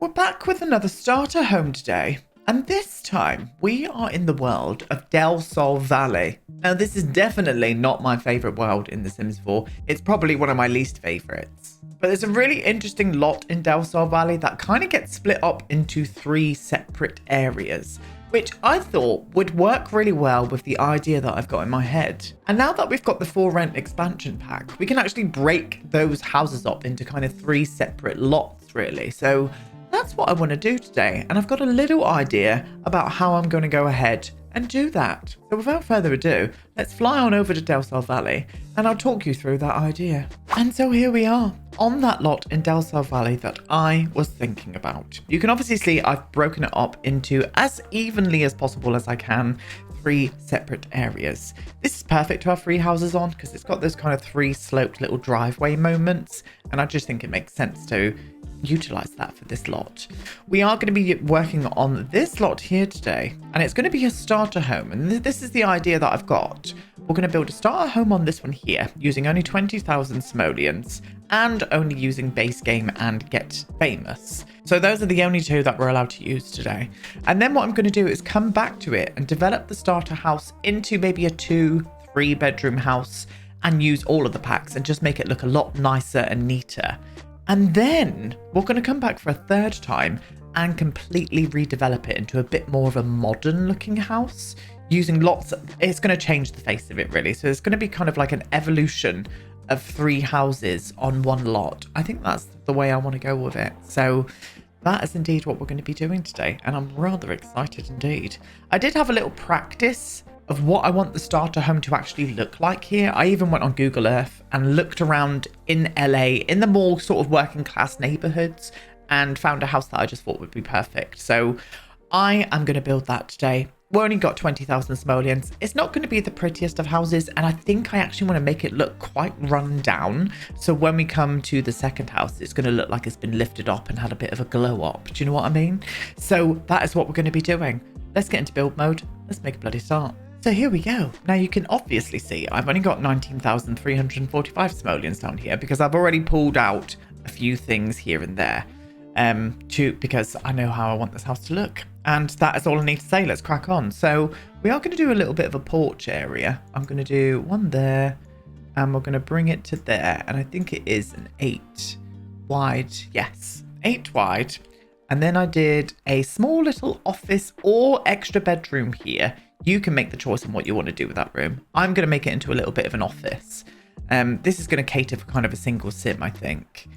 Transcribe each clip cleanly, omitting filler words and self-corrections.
We're back with another starter home today, and this time we are in the world of Del Sol Valley. Now this is definitely not my favourite world in The Sims 4, it's probably one of my least favourites. But there's a really interesting lot in Del Sol Valley that kind of gets split up into 3 separate areas, which I thought would work really well with the idea that I've got in my head. And now that we've got the For Rent expansion pack, we can actually break those houses up into kind of 3 separate lots really. So that's what I want to do today, and I've got a little idea about how I'm going to go ahead and do that. So without further ado, let's fly on over to Del Sol Valley and I'll talk you through that idea. And so here we are on that lot in Del Sol Valley that I was thinking about. You can obviously see I've broken it up into as evenly as possible as I can, 3 separate areas. This is perfect to have 3 houses on because it's got those kind of 3 sloped little driveway moments, and I just think it makes sense to utilize that for this lot. We are going to be working on this lot here today, and it's going to be a starter home, and this is the idea that I've got. We're going to build a starter home on this one here using only 20,000 simoleons and only using base game and get famous. So those are the only 2 that we're allowed to use today. And then what I'm going to do is come back to it and develop the starter house into maybe a 2-3 bedroom house and use all of the packs and just make it look a lot nicer and neater. And then we're going to come back for a 3rd time and completely redevelop it into a bit more of a modern looking house using it's going to change the face of it really. So it's going to be kind of like an evolution of 3 houses on one lot. I think that's the way I want to go with it. So that is indeed what we're going to be doing today, and I'm rather excited indeed. I did have a little practice of what I want the starter home to actually look like here. I even went on Google Earth and looked around in LA in the more sort of working class neighborhoods and found a house that I just thought would be perfect. So I am going to build that today. We only got 20,000 simoleons. It's not going to be the prettiest of houses, and I think I actually want to make it look quite run down. So when we come to the 2nd house, it's going to look like it's been lifted up and had a bit of a glow up. Do you know what I mean? So that is what we're going to be doing. Let's get into build mode. Let's make a bloody start. So here we go. Now you can obviously see I've only got 19,345 simoleons down here because I've already pulled out a few things here and there because I know how I want this house to look. And that is all I need to say. Let's crack on. So we are going to do a little bit of a porch area. I'm going to do one there and we're going to bring it to there. And I think it is an 8 wide. Yes, 8 wide. And then I did a small little office or extra bedroom here. You can make the choice on what you want to do with that room. I'm going to make it into a little bit of an office. This is going to cater for kind of a single sim, I think.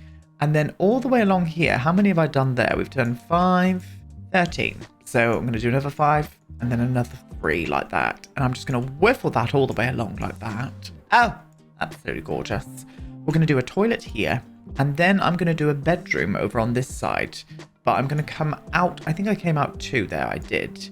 And then all the way along here, how many have I done there? We've done 5, 13. So I'm going to do another 5 and then another 3 like that. And I'm just going to whiffle that all the way along like that. Oh, absolutely gorgeous. We're going to do a toilet here. And then I'm going to do a bedroom over on this side. But I'm going to come out. I think I came out 2 there. I did.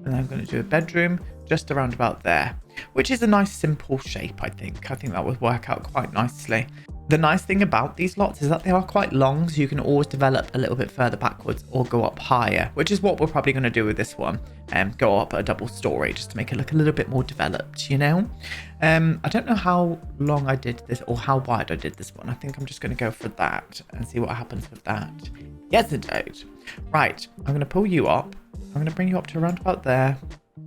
And I'm going to do a bedroom just around about there, which is a nice simple shape, I think. I think that would work out quite nicely. The nice thing about these lots is that they are quite long, so you can always develop a little bit further backwards or go up higher, which is what we're probably going to do with this one. Go up a double story just to make it look a little bit more developed, you know? I don't know how long I did this or how wide I did this one. I think I'm just going to go for that and see what happens with that. Yes, indeed. Right, I'm going to pull you up. I'm going to bring you up to around about there.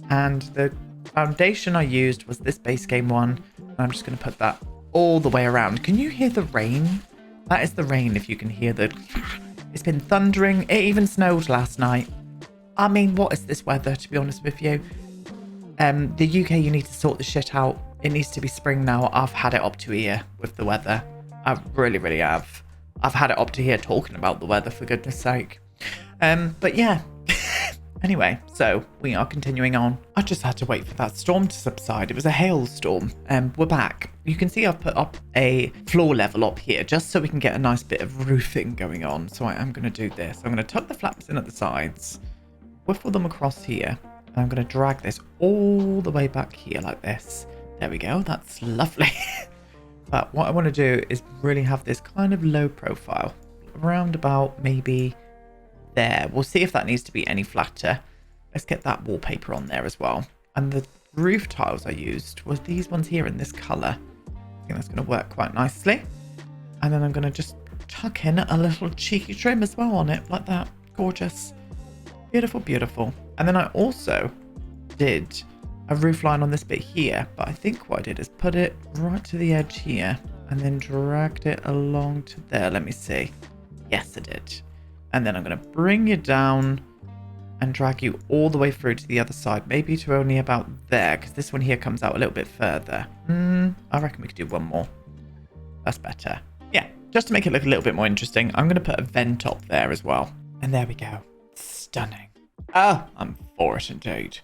And the foundation I used was this base game one. And I'm just going to put that all the way around. Can you hear the rain? That is the rain, if you can hear the... It's been thundering. It even snowed last night. I mean, what is this weather, to be honest with you? The UK, you need to sort the shit out. It needs to be spring now. I've had it up to here with the weather. I really, really have. I've had it up to here talking about the weather, for goodness sake. But yeah. Anyway, so we are continuing on. I just had to wait for that storm to subside. It was a hailstorm. We're back. You can see I've put up a floor level up here just so we can get a nice bit of roofing going on. So I am going to do this. I'm going to tuck the flaps in at the sides, whiffle them across here. And I'm going to drag this all the way back here like this. There we go. That's lovely. But what I want to do is really have this kind of low profile around about maybe there. We'll see if that needs to be any flatter. Let's get that wallpaper on there as well. And the roof tiles I used was these ones here in this color. I think that's going to work quite nicely. And then I'm going to just tuck in a little cheeky trim as well on it like that. Gorgeous. Beautiful, beautiful. And then I also did a roof line on this bit here, but I think what I did is put it right to the edge here and then dragged it along to there. Let me see. Yes, I did. And then I'm going to bring you down and drag you all the way through to the other side, maybe to only about there, because this one here comes out a little bit further. I reckon we could do one more. That's better. Yeah, just to make it look a little bit more interesting, I'm going to put a vent up there as well. And there we go. Stunning. Oh, I'm for it indeed.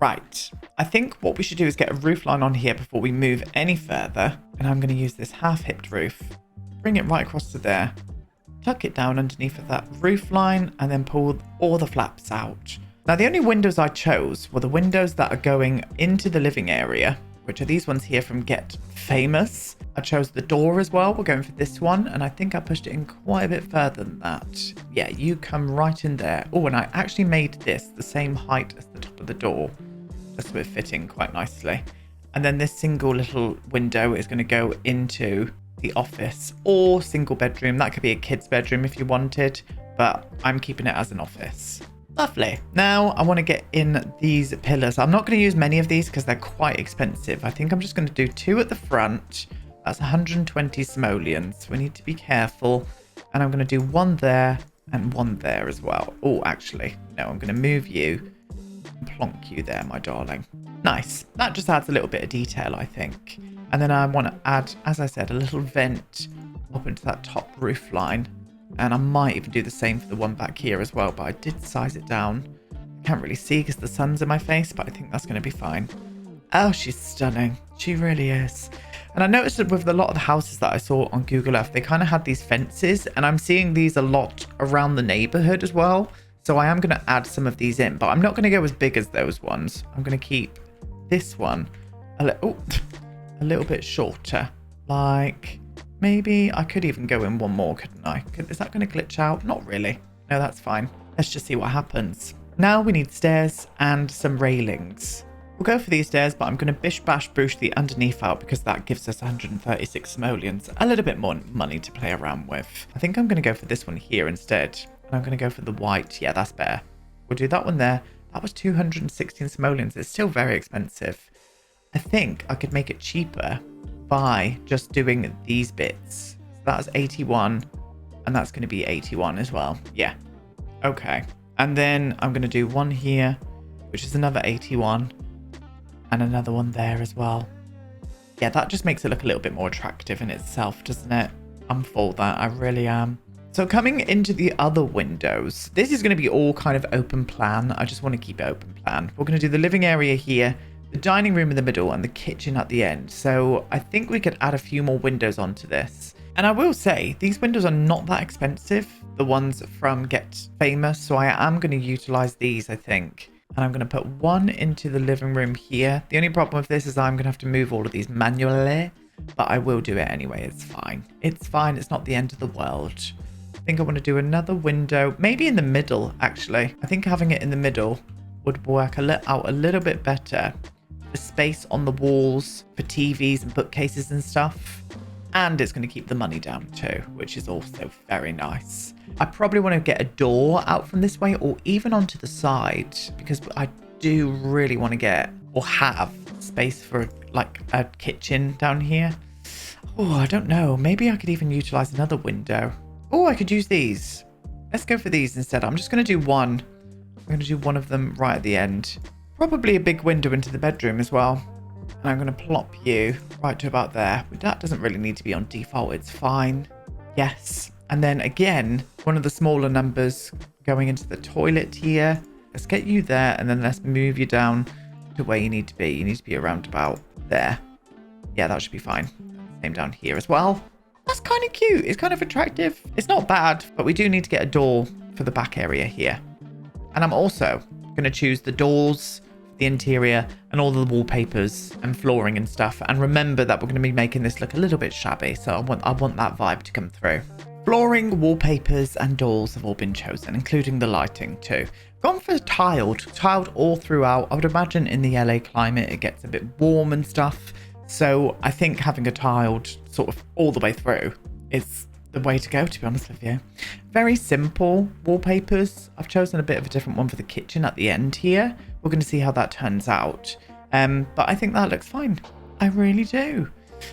Right, I think what we should do is get a roof line on here before we move any further. And I'm going to use this half-hipped roof, bring it right across to there, tuck it down underneath of that roof line, and then pull all the flaps out. Now, the only windows I chose were the windows that are going into the living area, which are these ones here from Get Famous. I chose the door as well. We're going for this one, and I think I pushed it in quite a bit further than that. Yeah, you come right in there. Oh, and I actually made this the same height as the top of the door, just so it fit in quite nicely. And then this single little window is going to go into the office or single bedroom. That could be a kid's bedroom if you wanted, but I'm keeping it as an office. Lovely. Now I want to get in these pillars. I'm not going to use many of these because they're quite expensive. I think I'm just going to do 2 at the front. That's 120 simoleons. We need to be careful. And I'm going to do 1 there and 1 there as well. Oh, actually, no, I'm going to move you and plonk you there, my darling. Nice. That just adds a little bit of detail, I think. And then I want to add, as I said, a little vent up into that top roof line. And I might even do the same for the one back here as well, but I did size it down. I can't really see because the sun's in my face, but I think that's going to be fine. Oh, she's stunning. She really is. And I noticed that with a lot of the houses that I saw on Google Earth, they kind of had these fences, and I'm seeing these a lot around the neighborhood as well. So I am going to add some of these in, but I'm not going to go as big as those ones. I'm going to keep this one a little bit shorter. Like, maybe I could even go in one more, couldn't I? Is that going to glitch out? Not really. No, that's fine. Let's just see what happens. Now we need stairs and some railings. We'll go for these stairs, but I'm going to bish bash boosh the underneath out because that gives us 136 simoleons. A little bit more money to play around with. I think I'm going to go for this one here instead. And I'm going to go for the white. Yeah, that's better. We'll do that one there. That was 216 simoleons. It's still very expensive. I think I could make it cheaper by just doing these bits. So that's 81, and that's going to be 81 as well. Yeah. Okay. And then I'm going to do one here, which is another 81, and another one there as well. Yeah, that just makes it look a little bit more attractive in itself, doesn't it? I'm for that. I really am. So coming into the other windows, this is going to be all kind of open plan. I just want to keep it open plan. We're going to do the living area here, the dining room in the middle, and the kitchen at the end. So I think we could add a few more windows onto this. And I will say, these windows are not that expensive, the ones from Get Famous. So I am going to utilize these, I think. And I'm going to put one into the living room here. The only problem with this is I'm going to have to move all of these manually, but I will do it anyway. It's fine. It's fine. It's not the end of the world. I think I want to do another window, maybe in the middle, actually. I think having it in the middle would work out a little bit better. The space on the walls for TVs and bookcases and stuff. And it's going to keep the money down too, which is also very nice. I probably want to get a door out from this way or even onto the side because I do really want to get or have space for like a kitchen down here. Oh, I don't know. Maybe I could even utilize another window. Oh, I could use these. Let's go for these instead. I'm just going to do one. I'm going to do one of them right at the end. Probably a big window into the bedroom as well. And I'm going to plop you right to about there. But that doesn't really need to be on default. It's fine. Yes. And then again, one of the smaller numbers going into the toilet here. Let's get you there. And then let's move you down to where you need to be. You need to be around about there. Yeah, that should be fine. Same down here as well. That's kind of cute. It's kind of attractive. It's not bad, but we do need to get a door for the back area here. And I'm also going to choose the doors, the interior, and all the wallpapers and flooring and stuff. And remember that we're going to be making this look a little bit shabby. So I want that vibe to come through. Flooring, wallpapers, and doors have all been chosen, including the lighting too. Gone for tiled all throughout. I would imagine in the LA climate, it gets a bit warm and stuff. So I think having a tiled sort of all the way through is the way to go, to be honest with you. Very simple wallpapers. I've chosen a bit of a different one for the kitchen at the end here. We're going to see how that turns out. But I think that looks fine. I really do.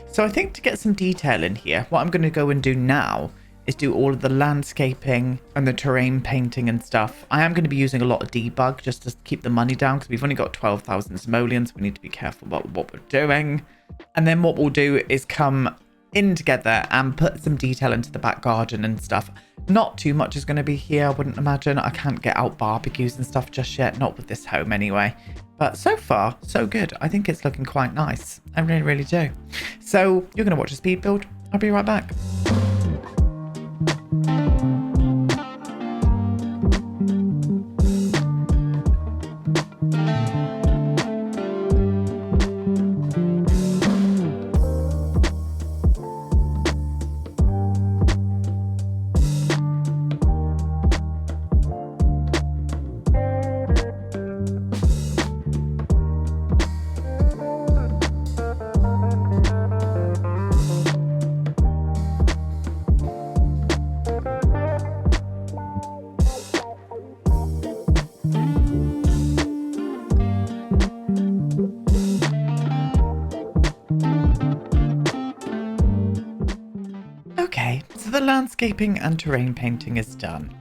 So I think to get some detail in here, what I'm going to go and do now is do all of the landscaping and the terrain painting and stuff. I am going to be using a lot of debug just to keep the money down because we've only got 12,000 simoleons. We need to be careful about what we're doing. And then what we'll do is come in together and put some detail into the back garden and stuff. Not too much is going to be here, I wouldn't imagine. I can't get out barbecues and stuff just yet, not with this home anyway. But so far, so good. I think it's looking quite nice. I really, really do. So you're going to watch a speed build. I'll be right back. Okay, so the landscaping and terrain painting is done.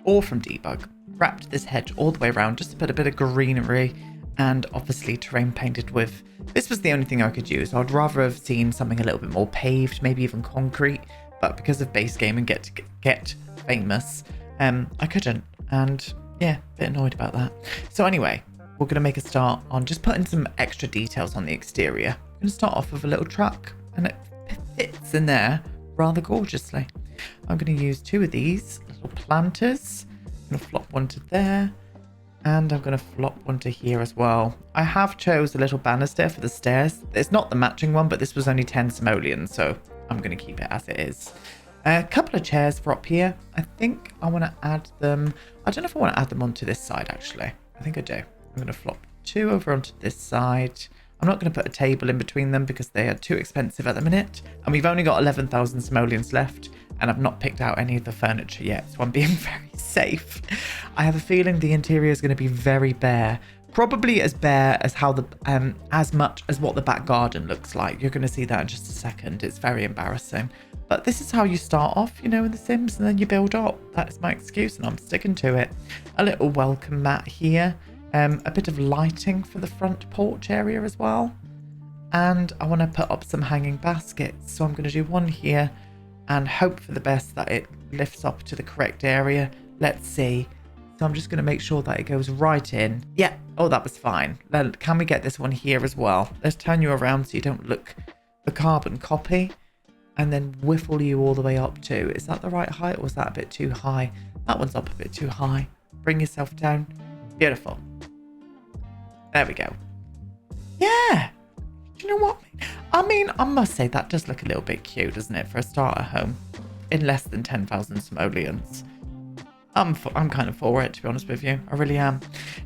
All from debug. Wrapped this hedge all the way around just to put a bit of greenery and obviously terrain painted with... This was the only thing I could use. I'd rather have seen something a little bit more paved, maybe even concrete. But because of base game and get famous, I couldn't. And yeah, a bit annoyed about that. So anyway, we're going to make a start on just putting some extra details on the exterior. I'm going to start off with a little truck and it fits in there rather gorgeously. I'm going to use 2 of these little planters. I'm going to flop one to there and I'm going to flop one to here as well. I have chose a little banister for the stairs. It's not the matching one, but this was only 10 simoleons, so I'm going to keep it as it is. A couple of chairs for up here. I think I want to add them. I don't know if I want to add them onto this side actually. I think I do. I'm going to flop 2 over onto this side. I'm not going to put a table in between them because they are too expensive at the minute. And we've only got 11,000 simoleons left. And I've not picked out any of the furniture yet. So I'm being very safe. I have a feeling the interior is going to be very bare. Probably as bare as how the as much as what the back garden looks like. You're going to see that in just a second. It's very embarrassing. But this is how you start off, you know, in The Sims. And then you build up. That is my excuse and I'm sticking to it. A little welcome mat here. A bit of lighting for the front porch area as well. And I want to put up some hanging baskets. So I'm going to do one here and hope for the best that it lifts up to the correct area. Let's see. So I'm just going to make sure that it goes right in. Yeah. Oh, that was fine. Then can we get this one here as well? Let's turn you around so you don't look the carbon copy. And then whiffle you all the way up too. Is that the right height or was that a bit too high? That one's up a bit too high. Bring yourself down. Beautiful. There we go. Yeah. Do you know what? I mean, I must say that does look a little bit cute, doesn't it? For a starter home in less than 10,000 simoleons. I'm kind of for it, to be honest with you. I really am.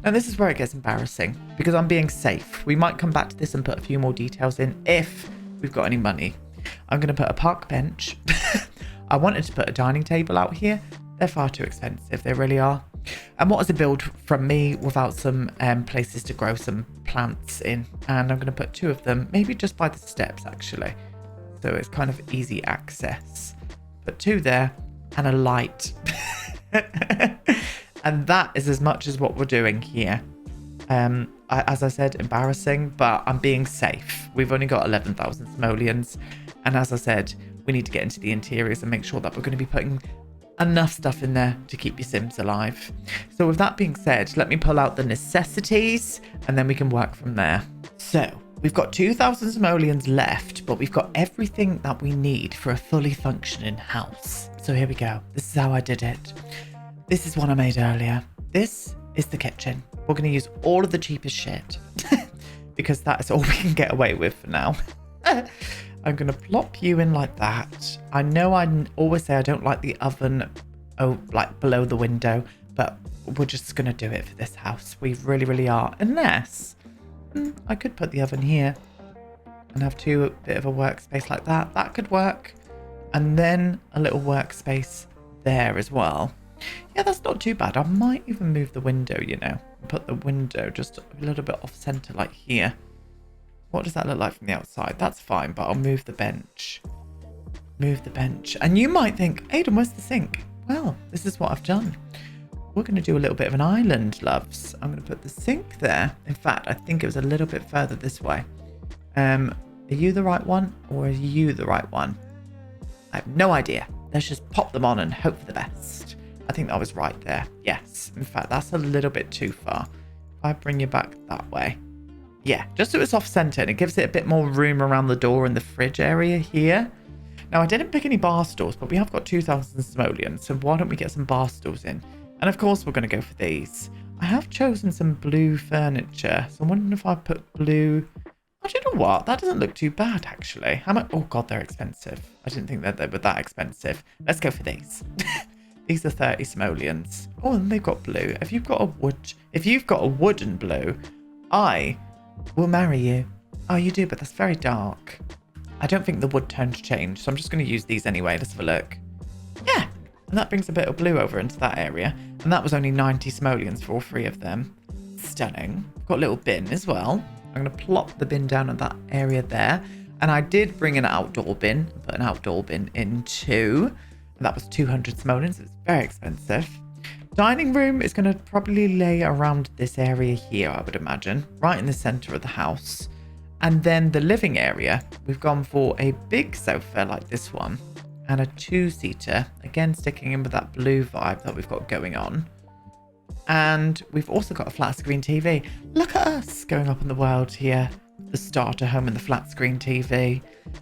Now, this is where it gets embarrassing because I'm being safe. We might come back to this and put a few more details in if we've got any money. I'm going to put a park bench. I wanted to put a dining table out here. They're far too expensive. They really are. And what is a build from me without some places to grow some plants in? And I'm going to put 2 of them, maybe just by the steps, actually. So it's kind of easy access. Put 2 there and a light. And that is as much as what we're doing here. As I said, embarrassing, but I'm being safe. We've only got 11,000 simoleons. And as I said, we need to get into the interiors and make sure that we're going to be putting enough stuff in there to keep your Sims alive. So with that being said, let me pull out the necessities and then we can work from there. So we've got 2,000 simoleons left, but we've got everything that we need for a fully functioning house. So here we go. This is how I did it. This is what I made earlier. This is the kitchen. We're going to use all of the cheapest shit because that is all we can get away with for now. I'm going to plop you in like that. I know I always say I don't like the oven like below the window, but we're just going to do it for this house. We really, really are. Unless I could put the oven here and have a bit of a workspace like that. That could work. And then a little workspace there as well. Yeah, that's not too bad. I might even move the window, you know. Put the window just a little bit off center like here. What does that look like from the outside? That's fine, but I'll move the bench. Move the bench. And you might think, Aidan, where's the sink? Well, this is what I've done. We're going to do a little bit of an island, loves. I'm going to put the sink there. In fact, I think it was a little bit further this way. Are you the right one or are you the right one? I have no idea. Let's just pop them on and hope for the best. I think that was right there. Yes. In fact, that's a little bit too far. If I bring you back that way. Yeah, just so it's off center and it gives it a bit more room around the door and the fridge area here. Now, I didn't pick any bar stools, but we have got 2,000 simoleons. So why don't we get some bar stools in? And of course, we're going to go for these. I have chosen some blue furniture. So I'm wondering if I put blue... Oh, do you know what? That doesn't look too bad, actually. How much? Oh, God, they're expensive. I didn't think that they were that expensive. Let's go for these. These are 30 simoleons. Oh, and they've got blue. If you've got a wooden blue, I will marry you. Oh, you do, but that's very dark. I don't think the wood tones change, so I'm just going to use these anyway. Let's have a look. Yeah, and that brings a bit of blue over into that area. And that was only 90 simoleons for all three of them. Stunning. Got a little bin as well. I'm going to plop the bin down in that area there. And I did bring an outdoor bin. Put an outdoor bin in too. And that was 200 simoleons. It's very expensive. Dining room is going to probably lay around this area here, I would imagine. Right in the center of the house. And then the living area, we've gone for a big sofa like this one. And a two-seater. Again, sticking in with that blue vibe that we've got going on. And we've also got a flat screen TV. Look at us going up in the world here. The starter home and the flat screen TV.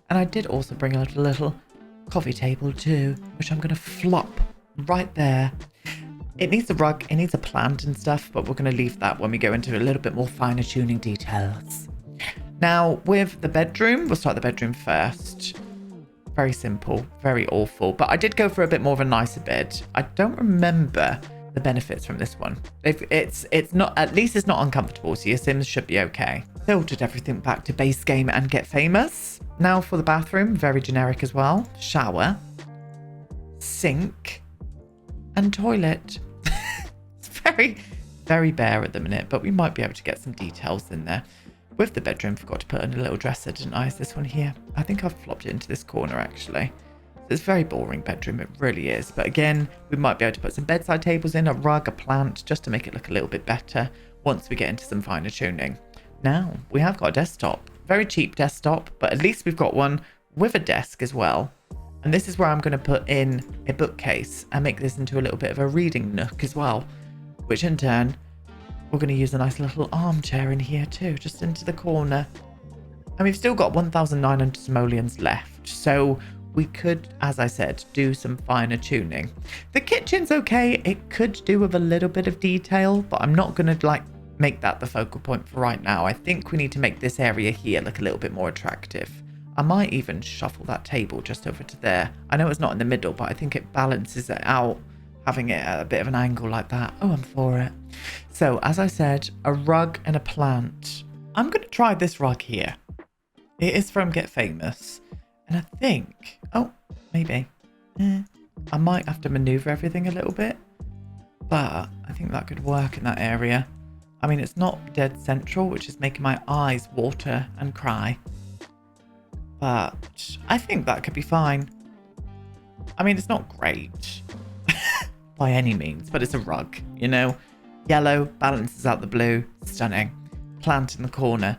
And I did also bring a little coffee table too, which I'm going to flop right there. It needs a rug, it needs a plant and stuff, but we're going to leave that when we go into a little bit more finer tuning details. Now, with the bedroom, we'll start the bedroom first. Very simple, very awful, but I did go for a bit more of a nicer bed. I don't remember the benefits from this one. It's not, at least it's not uncomfortable, so your Sims should be okay. Filtered everything back to base game and get famous. Now for the bathroom, very generic as well. Shower, sink, and toilet. It's very, very bare at the minute, but we might be able to get some details in there. With the bedroom, forgot to put in a little dresser, didn't I? Is this one here? I think I've flopped it into this corner, actually. It's a very boring bedroom, it really is. But again, we might be able to put some bedside tables in, a rug, a plant, just to make it look a little bit better once we get into some finer tuning. Now, we have got a desktop. Very cheap desktop, but at least we've got one with a desk as well. And this is where I'm going to put in a bookcase and make this into a little bit of a reading nook as well. Which in turn, we're going to use a nice little armchair in here too, just into the corner. And we've still got 1,900 simoleons left. So we could, as I said, do some finer tuning. The kitchen's okay. It could do with a little bit of detail, but I'm not going to make that the focal point for right now. I think we need to make this area here look a little bit more attractive. I might even shuffle that table just over to there. I know it's not in the middle, but I think it balances it out, having it at a bit of an angle like that. Oh, I'm for it. So, as I said, a rug and a plant. I'm going to try this rug here. It is from Get Famous. And I think... Oh, maybe. I might have to maneuver everything a little bit. But I think that could work in that area. I mean, it's not dead central, which is making my eyes water and cry. But I think that could be fine. I mean, it's not great by any means, but it's a rug, you know? Yellow balances out the blue. Stunning. Plant in the corner.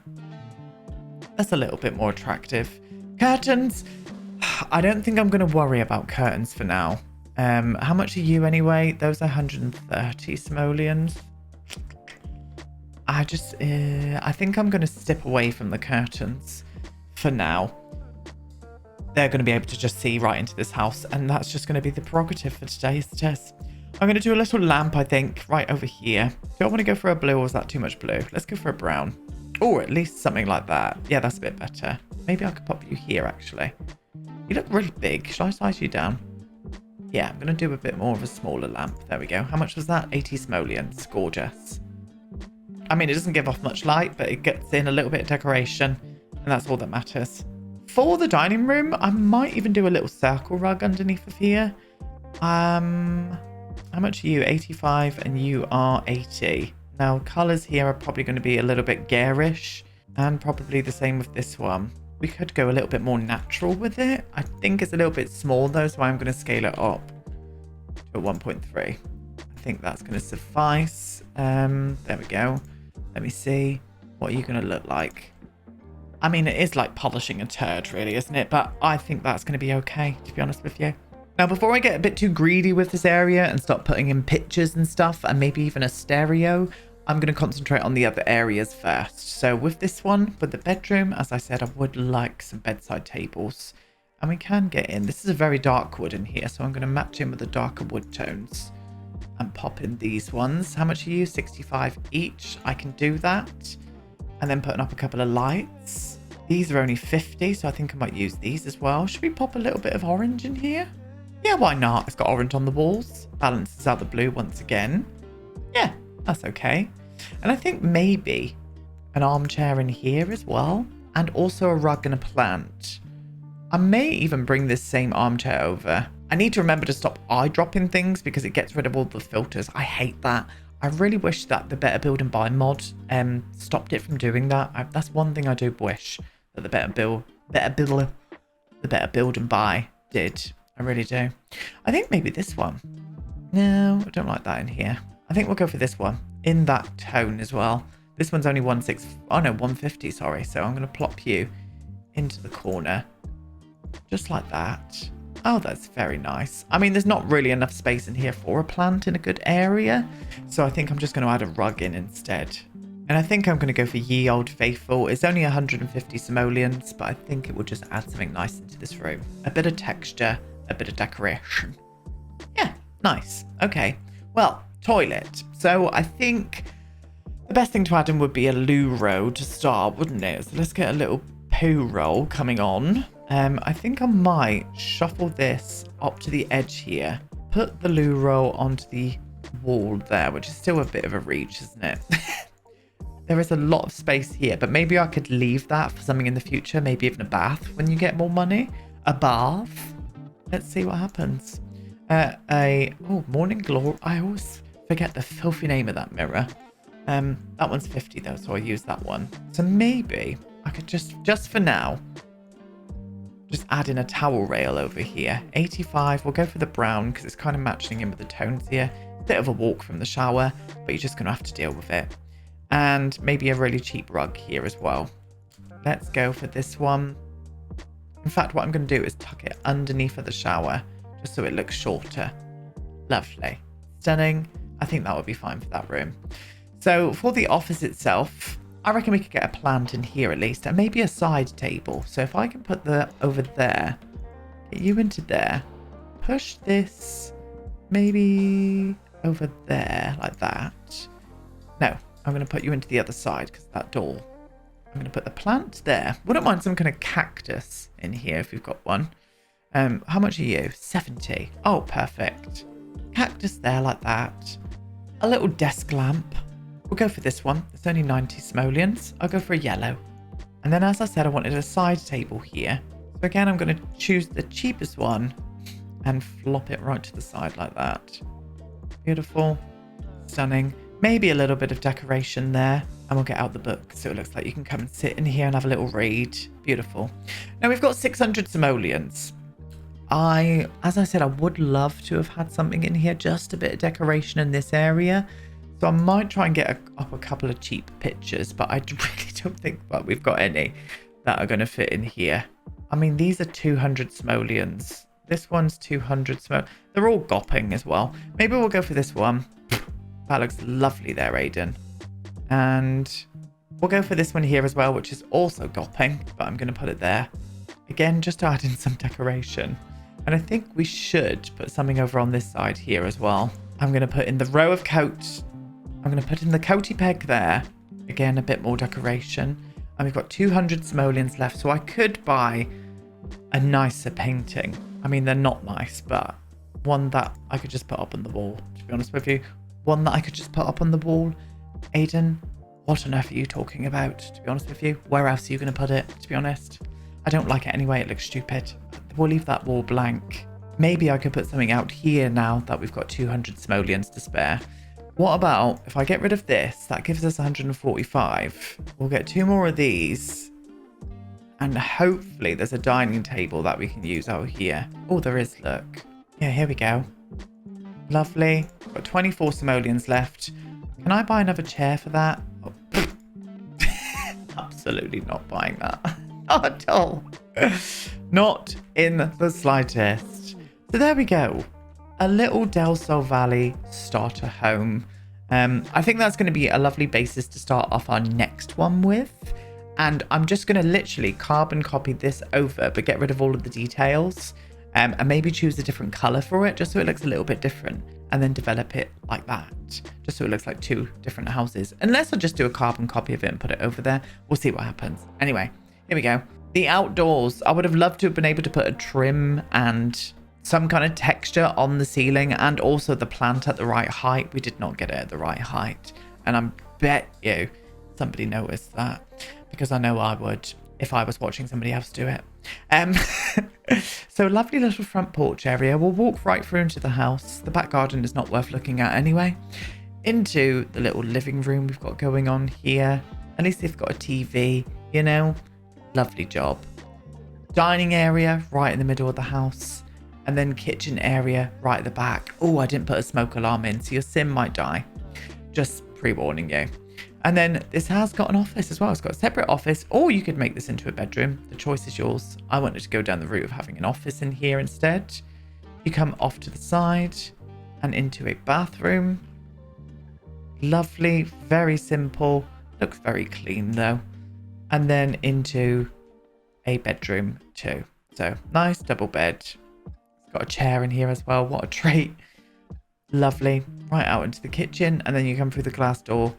That's a little bit more attractive. Curtains. I don't think I'm going to worry about curtains for now. How much are you anyway? Those are 130 simoleons. I think I'm going to step away from the curtains for now. They're going to be able to just see right into this house, and that's just going to be the prerogative for today's test. I'm going to do a little lamp, I think, right over here. Do I want to go for a blue, or is that too much blue? Let's go for a brown. Or at least something like that. Yeah, that's a bit better. Maybe I could pop you here, actually. You look really big. Should I size you down? Yeah, I'm going to do a bit more of a smaller lamp. There we go. How much was that? 80 simoleons. Gorgeous. I mean, it doesn't give off much light, but it gets in a little bit of decoration, and that's all that matters. For the dining room, I might even do a little circle rug underneath of here. How much are you? 85 and you are 80. Now, colours here are probably going to be a little bit garish, and probably the same with this one. We could go a little bit more natural with it. I think it's a little bit small though, so I'm going to scale it up to a 1.3. I think that's going to suffice. There we go. Let me see. What are you going to look like? I mean, it is like polishing a turd, really, isn't it? But I think that's going to be okay, to be honest with you. Now, before I get a bit too greedy with this area and start putting in pictures and stuff, and maybe even a stereo, I'm going to concentrate on the other areas first. So with this one, for the bedroom, as I said, I would like some bedside tables. And we can get in. This is a very dark wood in here, so I'm going to match in with the darker wood tones. And pop in these ones. How much are you? 65 each. I can do that. And then putting up a couple of lights. These are only 50, so I think I might use these as well. Should we pop a little bit of orange in here? Yeah, why not? It's got orange on the walls. Balances out the blue once again. Yeah, that's okay. And I think maybe an armchair in here as well. And also a rug and a plant. I may even bring this same armchair over. I need to remember to stop eye dropping things because it gets rid of all the filters. I hate that. I really wish that the Better Build and Buy mod stopped it from doing that. That's one thing I do wish that the Better Build and Buy did. I really do. I think maybe this one. No, I don't like that in here. I think we'll go for this one in that tone as well. This one's only 150, sorry. So I'm going to plop you into the corner just like that. Oh, that's very nice. I mean, there's not really enough space in here for a plant in a good area. So I think I'm just going to add a rug in instead. And I think I'm going to go for Ye Old Faithful. It's only 150 simoleons, but I think it will just add something nice into this room. A bit of texture, a bit of decoration. Yeah, nice. Okay. Well, toilet. So I think the best thing to add in would be a loo roll to start, wouldn't it? So let's get a little poo roll coming on. I think I might shuffle this up to the edge here. Put the loo roll onto the wall there, which is still a bit of a reach, isn't it? There is a lot of space here, but maybe I could leave that for something in the future. Maybe even a bath when you get more money. A bath. Let's see what happens. Morning Glory. I always forget the filthy name of that mirror. That one's 50 though, so I use that one. So maybe I could just for now, just add in a towel rail over here. 85. We'll go for the brown because it's kind of matching in with the tones here. Bit of a walk from the shower, but you're just going to have to deal with it. And maybe a really cheap rug here as well. Let's go for this one. In fact, what I'm going to do is tuck it underneath of the shower just so it looks shorter. Lovely. Stunning. I think that would be fine for that room. So for the office itself, I reckon we could get a plant in here at least, and maybe a side table. So if I can put the over there, get you into there, push this maybe over there like that. No, I'm going to put you into the other side because that door. I'm going to put the plant there. Wouldn't mind some kind of cactus in here if you've got one. How much are you? 70. Oh, perfect. Cactus there like that. A little desk lamp. We'll go for this one. It's only 90 simoleons. I'll go for a yellow. And then, as I said, I wanted a side table here. So again, I'm going to choose the cheapest one and flop it right to the side like that. Beautiful. Stunning. Maybe a little bit of decoration there. And we'll get out the book so it looks like you can come and sit in here and have a little read. Beautiful. Now we've got 600 simoleons. As I said, I would love to have had something in here, just a bit of decoration in this area. So I might try and get up a couple of cheap pictures, but I really don't think that we've got any that are going to fit in here. I mean, these are 200 simoleons. This one's 200 simoleons. They're all gopping as well. Maybe we'll go for this one. That looks lovely there, Aiden. And we'll go for this one here as well, which is also gopping, but I'm going to put it there. Again, just to add in some decoration. And I think we should put something over on this side here as well. I'm going to put in the row of coats. I'm going to put in the coaty peg there. Again, a bit more decoration. And we've got 200 simoleons left. So I could buy a nicer painting. I mean, they're not nice, but one that I could just put up on the wall, to be honest with you. One that I could just put up on the wall. Aiden, what on earth are you talking about, to be honest with you? Where else are you going to put it, to be honest? I don't like it anyway. It looks stupid. We'll leave that wall blank. Maybe I could put something out here now that we've got 200 simoleons to spare. What about if I get rid of this? That gives us 145. We'll get 2 more of these. And hopefully there's a dining table that we can use out here. Oh, there is, look. Yeah, here we go. Lovely. Got 24 simoleons left. Can I buy another chair for that? Oh. Absolutely not buying that. Not at all. Not in the slightest. So there we go. A little Del Sol Valley starter home. I think that's going to be a lovely basis to start off our next one with. And I'm just going to literally carbon copy this over, but get rid of all of the details. And maybe choose a different color for it, just so it looks a little bit different. And then develop it like that, just so it looks like 2 different houses. Unless I just do a carbon copy of it and put it over there. We'll see what happens. Anyway, here we go. The outdoors. I would have loved to have been able to put a trim and some kind of texture on the ceiling, and also the plant at the right height. We did not get it at the right height. And I bet you somebody noticed that, because I know I would if I was watching somebody else do it. So lovely little front porch area. We'll walk right through into the house. The back garden is not worth looking at anyway. Into the little living room we've got going on here. At least they've got a TV, you know. Lovely job. Dining area right in the middle of the house. And then kitchen area right at the back. Oh, I didn't put a smoke alarm in, so your sim might die. Just pre-warning you. And then this has got an office as well. It's got a separate office, or you could make this into a bedroom. The choice is yours. I wanted to go down the route of having an office in here instead. You come off to the side and into a bathroom. Lovely, very simple. Looks very clean though. And then into a bedroom too. So nice double bed. It's got a chair in here as well. What a treat. Lovely. Right out into the kitchen, and then you come through the glass door.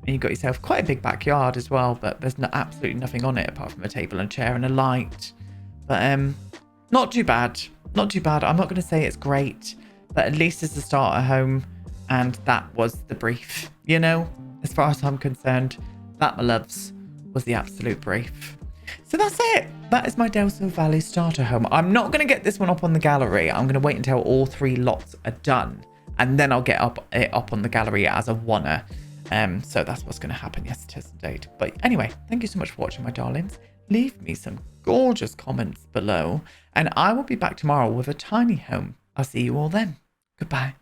And you've got yourself quite a big backyard as well, but there's absolutely nothing on it apart from a table and a chair and a light. But not too bad. Not too bad. I'm not going to say it's great, but at least it's a starter home. And that was the brief, you know, as far as I'm concerned. That, my loves, was the absolute brief. So that's it. That is my Del Sol Valley starter home. I'm not going to get this one up on the gallery. I'm going to wait until all 3 lots are done. And then I'll get it up on the gallery as a oneer. So that's what's going to happen. Yes, it is indeed. But anyway, thank you so much for watching, my darlings. Leave me some gorgeous comments below, and I will be back tomorrow with a tiny home. I'll see you all then. Goodbye.